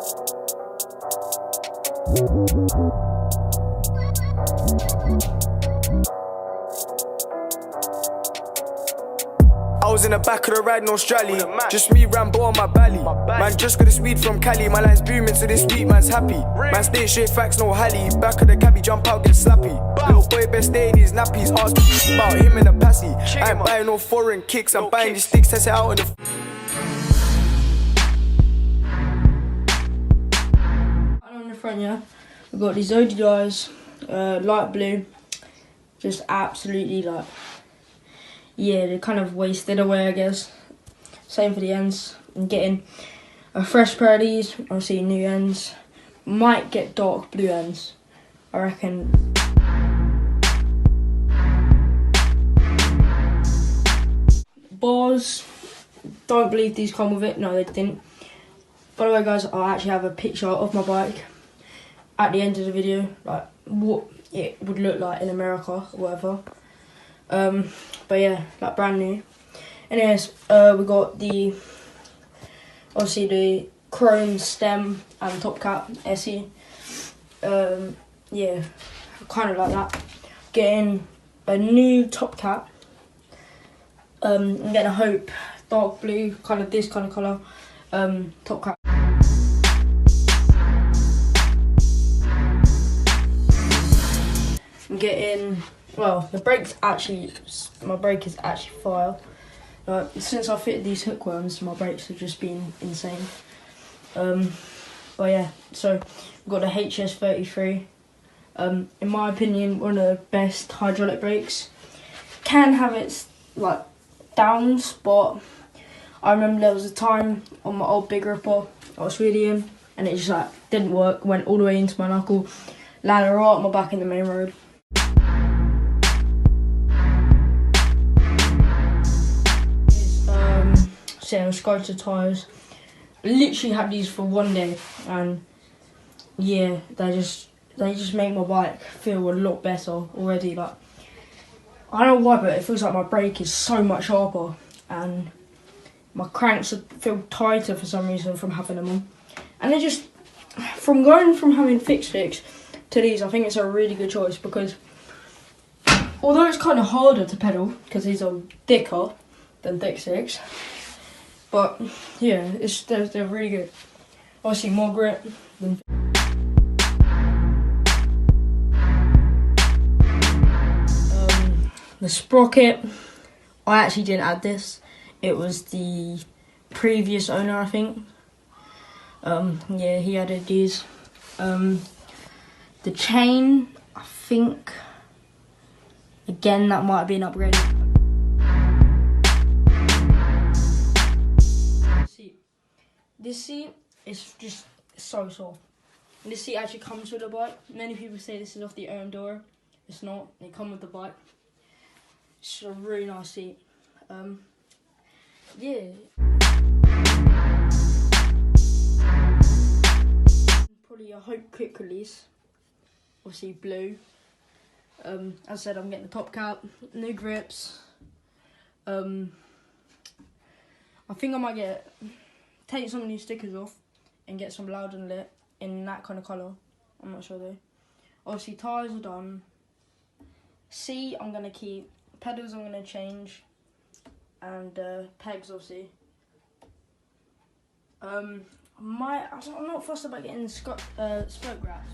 I was in the back of the ride, no strally. Just me, Rambo on my belly. Man just got this weed from Cali. My line's booming, so this weed man's happy. Man stay straight facts, no hally. Back of the cabbie, jump out, get slappy. Little boy best stay in his nappies. Ask about him in the passy. I ain't buying no foreign kicks. I'm buying these sticks, test it out in the. On the front, yeah, we've got these ODIs, light blue. Just absolutely like. Yeah, they're kind of wasted away, I guess. Same for the ends. I'm getting a fresh pair of these. Obviously, new ends. Might get dark blue ends, I reckon. Bars. Don't believe these come with it. No, they didn't. By the way, guys, I actually have a picture of my bike at the end of the video, like what it would look like in America or whatever. But yeah, like brand new. Anyways, we got the obviously the chrome stem and top cap SE. Yeah, kind of like that. Getting a new top cap. I'm getting a Hope dark blue, kind of this kind of colour. Top cap. I'm getting. Well, the brakes actually, my brake is actually fire. Like, since I fitted these hookworms, my brakes have just been insane. But yeah, so we've got the HS33. In my opinion, one of the best hydraulic brakes. Can have its like downs, but I remember there was a time on my old Big Ripper I was wheeling and it just like didn't work. Went all the way into my knuckle, landed right on my back in the main road. Same Scooter tyres. Literally had these for one day, and yeah, they just make my bike feel a lot better already. Like, I don't know why, but it feels like my brake is so much sharper, and my cranks feel tighter for some reason from having them on. And they just, from going from having fixed to these, I think it's a really good choice because although it's kind of harder to pedal because these are thicker than thick sticks. But yeah, they're really good. Obviously more grip than. The sprocket, I actually didn't add this. It was the previous owner, I think. Yeah, he added these. The chain, I think. Again, that might have been upgraded. This seat is just so soft. And this seat actually comes with the bike. Many people say this is off the Door. It's not. They come with the bike. It's a really nice seat. Yeah. Probably a Hope quick release. Obviously blue. As I said, I'm getting the top cap, new grips. I think I might take some of these stickers off and get some loud and lit in that kind of colour. I'm not sure though. Obviously tyres are done. Seat I'm going to keep. Pedals I'm going to change. And pegs obviously. I'm not fussed about getting spoke wraps.